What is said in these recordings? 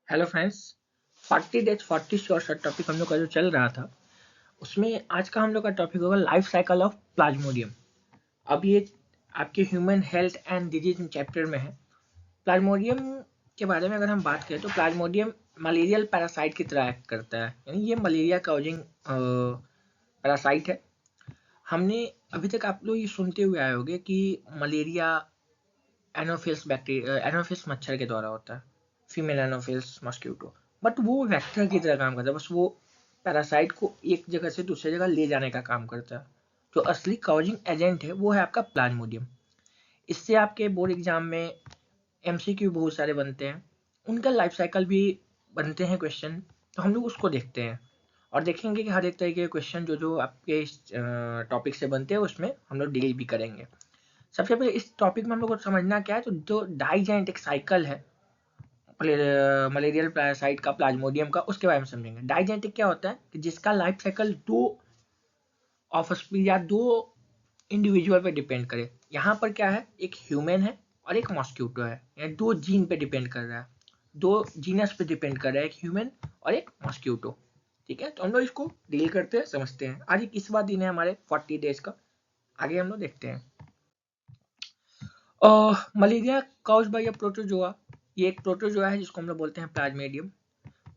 Hello friends. 40 days 40 short topic हम लोग का जो चल रहा था उसमें आज का हम लोग का टॉपिक होगा लाइफ साइकिल ऑफ प्लाज्मोडियम। अब ये आपके human health and disease chapter में है। प्लाज्मोडियम के बारे में अगर हम बात करें तो प्लाज्मोडियम मलेरियल पैरासाइट की तरह एक्ट करता है, यानी ये मलेरिया काउजिंग पैरासाइट है। हमने अभी तक आप लोग ये सुनते हुए आए होंगे कि मलेरिया एनोफिल्स मच्छर के द्वारा होता है, फीमेल एनोफिल्स मॉस्किटो। बट वो वेक्टर की तरह काम करता है, बस वो पैरासाइट को एक जगह से दूसरी जगह ले जाने का काम करता है। जो असली काउजिंग एजेंट है वो है आपका प्लाज्मोडियम। इससे आपके बोर्ड एग्जाम में एमसीक्यू बहुत सारे बनते हैं, उनका लाइफ साइकिल भी बनते हैं क्वेश्चन, तो हम लोग उसको देखते हैं और देखेंगे कि हर एक तरीके के क्वेश्चन जो जो आपके इस टॉपिक से बनते हैं उसमें हम लोग डील भी करेंगे। सबसे पहले इस टॉपिक में हम लोग को समझना क्या है, तो जो डाइजेनेटिक साइकिल है मलेरियल पैरासाइट का प्लाज्मोडियम का, उसके बारे में समझेंगे। डाइजेनेटिक क्या होता है कि जिसका लाइफ साइकिल दो ऑफस्प्रींग या दो इंडिविजुअल पे डिपेंड करे। यहाँ पर क्या है, एक ह्यूमन है और एक मॉस्क्यूटो है, यानी दो जीन पे डिपेंड कर रहा है, दो जीनस पे डिपेंड कर रहा है, एक ह्यूमन और एक मॉस्क्यूटो। ठीक है, तो हम लोग इसको डील करते हैं, समझते हैं। आज एक इस बार दिन है हमारे 40 डेज का, आगे हम लोग देखते हैं। Malaria cause by protozoa. ये एक प्रोटोजोआ है जिसको हम लोग बोलते हैं प्लाज्मोडियम।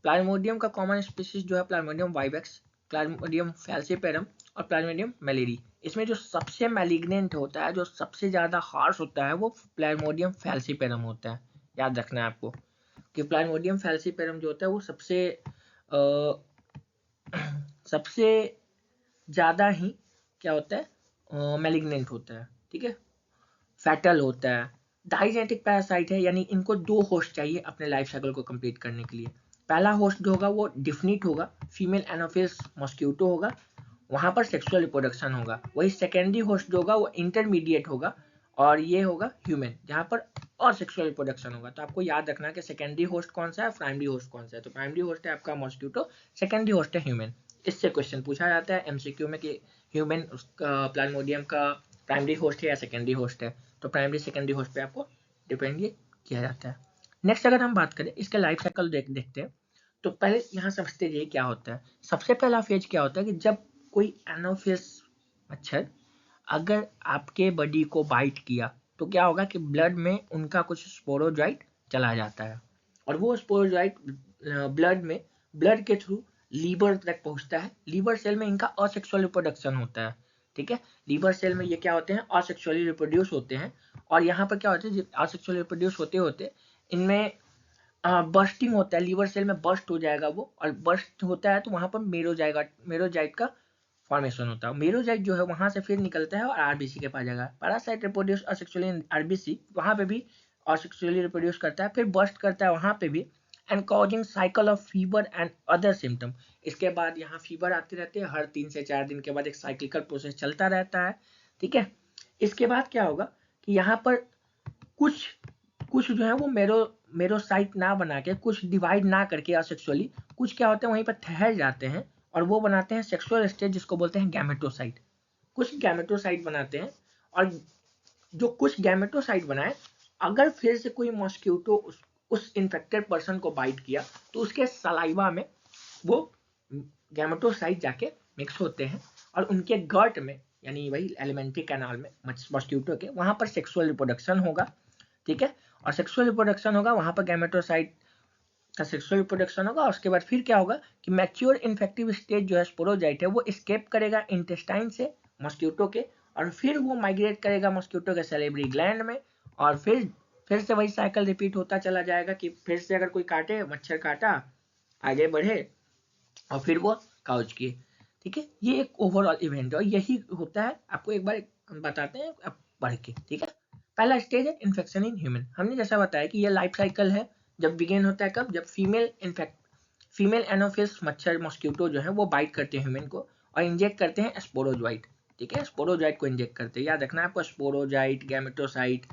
प्लाज्मोडियम का कॉमन स्पीशीज जो है प्लाज्मोडियम वाइवेक्स, प्लाज्मोडियम फैल्सीपेरम और प्लाज्मोडियम मेलेरी। इसमें जो सबसे मैलिग्नेंट होता है, जो सबसे ज्यादा हार्श होता है, वो प्लाज्मोडियम फैल्सीपेरम होता है। याद रखना है आपको कि प्लाज्मोडियम फैल्सीपेरम जो होता है वो सबसे ज्यादा ही क्या होता है, मैलिग्नेंट होता है। ठीक है, फैटल होता है। डाइजेनेटिक पैरासाइट है, यानी इनको दो होस्ट चाहिए अपने लाइफ साइकिल को कंप्लीट करने के लिए। पहला होस्ट जो होगा वो डिफिनिट होगा, फीमेल एनोफिल्स मॉस्क्यूटो होगा, वहां पर सेक्सुअल रिप्रोडक्शन होगा। वही सेकेंडरी होस्ट जो होगा वो इंटरमीडिएट होगा और ये होगा ह्यूमन, जहां पर और सेक्सुअल रिप्रोडक्शन होगा। तो आपको याद रखना है कि सेकेंडरी होस्ट कौन सा है, प्राइमरी होस्ट कौन सा है। तो प्राइमरी होस्ट है आपका मॉस्क्यूटो, सेकेंडरी होस्ट है ह्यूमन। इससे क्वेश्चन पूछा जाता है एमसीक्यू में कि ह्यूमन प्लाज्मोडियम का प्राइमरी होस्ट है या सेकेंडरी होस्ट है। तो प्राइमरी सेकेंडरी होस्ट पे आपको डिपेंड ये किया जाता है। नेक्स्ट अगर हम बात करें इसके लाइफ साइकिल देखते हैं, तो पहले यहाँ समझते जाइए क्या होता है। सबसे पहला फेज क्या होता है कि जब कोई एनोफिस मच्छर अगर आपके बॉडी को बाइट किया तो क्या होगा कि ब्लड में उनका कुछ स्पोरोजाइट चला जाता है और वो स्पोरोजाइट ब्लड के थ्रू लीवर तक पहुंचता है। लीवर सेल में इनका असेक्सुअल रिप्रोडक्शन होता है। ठीक है, लीवर सेल में ये क्या होते हैं, असेक्सुअली रिप्रोड्यूस होते हैं। और यहाँ पर क्या होता है, असेक्सुअली रिप्रोड्यूस होते होते इनमें बर्स्टिंग होता है, लीवर सेल में बर्स्ट हो जाएगा वो, और बर्स्ट होता है तो वहां पर मेरोजाइट का फॉर्मेशन होता है। मेरोजाइट जो है वहां से फिर निकलता है और आरबीसी के पास जाएगा। Parasite reproduce asexually in RBC, वहां पे भी असेक्सुअली रिप्रोड्यूस करता है, फिर बर्स्ट करता है वहां पे भी, and causing cycle of fever and other symptom. इसके बाद यहाँ फीवर आते रहते हैं, हर 3 से 4 दिन के बाद एक साइक्लिकल प्रोसेस चलता रहता है। ठीक है, इसके बाद क्या होगा कि यहाँ पर कुछ कुछ जो है वो मेरोसाइट ना बना के, कुछ डिवाइड ना करके असेक्सुअली, कुछ क्या होते हैं वहीं पर ठहर जाते हैं और वो बनाते हैं सेक्सुअल स्टेज, जिसको बोलते हैं गैमेटोसाइट। कुछ गैमेटोसाइट बनाते हैं, और जो कुछ गैमेटोसाइट बनाए, अगर फिर से कोई मॉस्क्यूटो उस इन्फेक्टेड पर्सन को बाइट किया तो उसके सलाइवा में वो गैमेटोसाइट जाके मिक्स होते हैं और उनके गट में, यानी वही एलिमेंट्री कैनाल में मॉस्क्यूटो के, वहां पर सेक्सुअल रिप्रोडक्शन होगा। ठीक है, और सेक्सुअल रिप्रोडक्शन होगा वहां पर गैमेटोसाइट का सेक्सुअल रिप्रोडक्शन होगा। और उसके बाद फिर क्या होगा कि मैच्योर इन्फेक्टिव स्टेज जो है स्पोरोजाइट है वो एस्केप करेगा इंटेस्टाइन से मॉस्क्यूटो के, और फिर वो माइग्रेट करेगा मॉस्क्यूटो के सैलिवरी ग्लैंड में, और फिर से वही साइकिल रिपीट होता चला जाएगा कि फिर से अगर कोई काटे, मच्छर काटा, आगे बढ़े और फिर वो काउच किए। ठीक है, ये एक ओवरऑल इवेंट है और यही होता है। आपको एक बार बताते हैं अब पढ़ के। ठीक है, पहला स्टेज है इन्फेक्शन इन ह्यूमन। हमने जैसा बताया कि ये लाइफ साइकिल है, जब बिगिन होता है कब, जब फीमेल एनोफिल्स मच्छर मॉस्क्यूटो जो है वो बाइट करते हैं ह्यूमन को और इंजेक्ट करते हैं स्पोरोजाइट। ठीक है, स्पोरोजाइट को इंजेक्ट करते हैं, याद रखना आपको, स्पोरोजाइट, गैमेटोसाइट,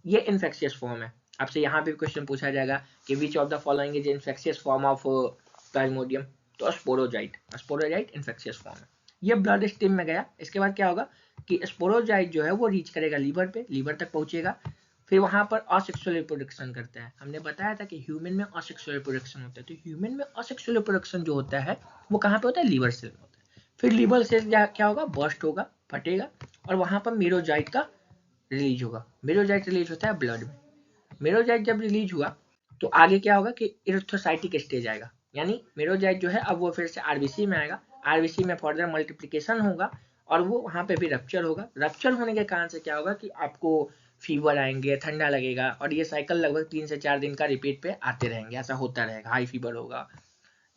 ये इन्फेक्शियस फॉर्म है। आपसे यहाँ पे क्वेश्चन पूछा जाएगा कि which of the following is infectious form of Plasmodium, तो स्पोरोजाइट इन्फेक्शियस फॉर्म है। ये ब्लड स्ट्रीम में गया, इसके बाद क्या होगा कि स्पोरोजाइट जो है वो रीच करेगा लीवर पे, लीवर तक पहुंचेगा, फिर वहां पर असेक्सुअल रिप्रोडक्शन करता है। हमने बताया था कि ह्यूमन में असेक्सुअल रिप्रोडक्शन होता है, तो ह्यूमन में असेक्सुअल रिप्रोडक्शन जो होता है वो कहाँ पे होता है, लीवर सेल में होता है। फिर लीवर सेल क्या होगा, बर्स्ट होगा, फटेगा, और वहां पर मेरोजाइट का रिलीज होगा। मेरोजाइट रिलीज होता है ब्लड में। मेरोजाइट जब रिलीज हुआ तो आगे क्या होगा कि इरिथ्रोसाइटिक स्टेज आएगा, यानी मेरोजाइट जो है अब वो फिर से आरबीसी में आएगा, आरबीसी में फर्दर मल्टीप्लिकेशन होगा और वो वहां पे भी रप्चर होगा। रप्चर होने के कारण से क्या होगा कि आपको फीवर आएंगे, ठंडा लगेगा, और ये साइकिल लगभग 3 से 4 दिन का रिपीट पे आते रहेंगे, ऐसा होता रहेगा, हाई फीवर होगा।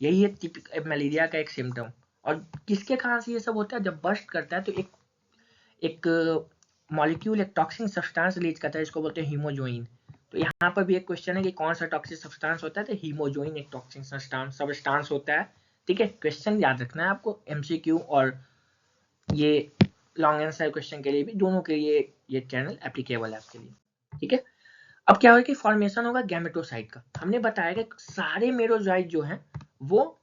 यही है टिपिकल मलेरिया का एक सिम्टम। और किसके कारण से ये सब होता है, जब बर्स्ट करता है तो एक मॉलिक्यूल, एक टॉक्सिक सब्सटेंस रिलीज करता है, इसको बोलते हैं हीमोजोइन। तो यहाँ पर भी एक क्वेश्चन है कि कौन सा टॉक्सिक सब्सटेंस होता है, तो हीमोजोइन एक टॉक्सिक सब्सटेंस होता है। ठीक है, क्वेश्चन याद रखना है आपको, एमसीक्यू और ये लॉन्ग आंसर क्वेश्चन के लिए भी, दोनों के लिए ये चैनल एप्लीकेबल है आपके लिए। ठीक है, अब क्या होगा कि फॉर्मेशन होगा गैमेटोसाइट का। हमने बताया कि सारे मेरोजाइट जो हैं वो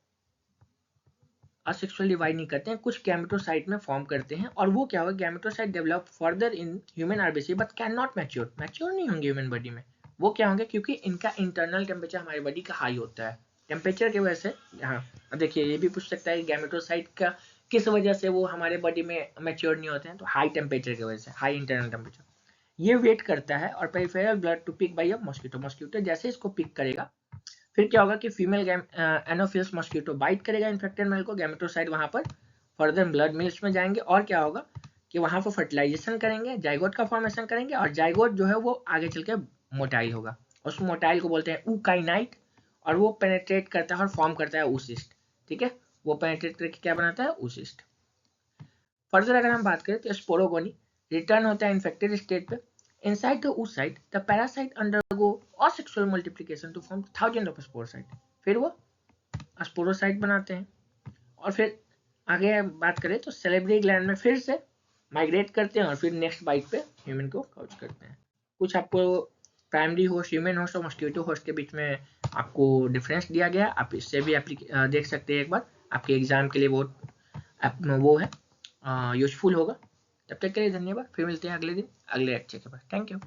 असेक्सुअल डिवाइड नहीं करते हैं, कुछ गैमेटोसाइट में फॉर्म करते हैं, और वो क्या होगा, gametocyte develop further in human RBC but can not mature, mature नहीं होंगे ह्यूमन बॉडी में। वो क्या होंगे, क्योंकि इनका इंटरनल टेम्परेचर हमारी बॉडी का हाई होता है, टेम्परेचर की वजह से। हाँ, अब देखिए ये भी पूछ सकता है गैमेटोसाइट का किस वजह से वो हमारे बॉडी में मैच्योर नहीं होते हैं, तो हाई टेम्परेचर की वजह से, हाई इंटरनल टेम्परेचर। ये वेट करता है और peripheral blood to pick by a mosquito, mosquito जैसे इसको पिक करेगा, फिर क्या होगा कि फीमेल एनोफिलस मॉस्किटो बाइट करेगा इन्फेक्टेड मेल को, गैमेटोसाइट वहां पर फर्दर ब्लड मिल्स में जाएंगे, और क्या होगा कि वहां पर फर्टिलाइजेशन करेंगे, जाइगोट का फॉर्मेशन करेंगे, और जाइगोट जो है वो आगे चल के मोटाइल होगा, उस मोटाइल को बोलते हैं ऊकाइनाइट, और वो पेनेट्रेट करता है और फॉर्म करता है oocyst। ठीक है, वो पेनेट्रेट करके क्या बनाता है, oocyst। फर्दर अगर हम बात करें तो स्पोरोगोनी रिटर्न होता है इन्फेक्टेड स्टेट पे। Inside the oocyte, the parasite undergo asexual multiplication to form thousands of sporocytes। फिर वो स्पोरोसाइट बनाते हैं, और फिर आगे बात करें तो सेलेब्री ग्लैंड में फिर से माइग्रेट करते हैं, और फिर नेक्स्ट बाइट पे ह्यूमन को काउच करते हैं। कुछ आपको प्राइमरी होस्ट, ह्यूमन होस्ट और मॉस्किटो होस्ट के बीच में आपको डिफरेंस दिया गया, आप इससे भी देख सकते हैं एक बार, आपके एग्जाम के लिए वो है यूजफुल होगा। तब तक के लिए धन्यवाद, फिर मिलते हैं अगले दिन अगले लेक्चर के बाद। Thank you.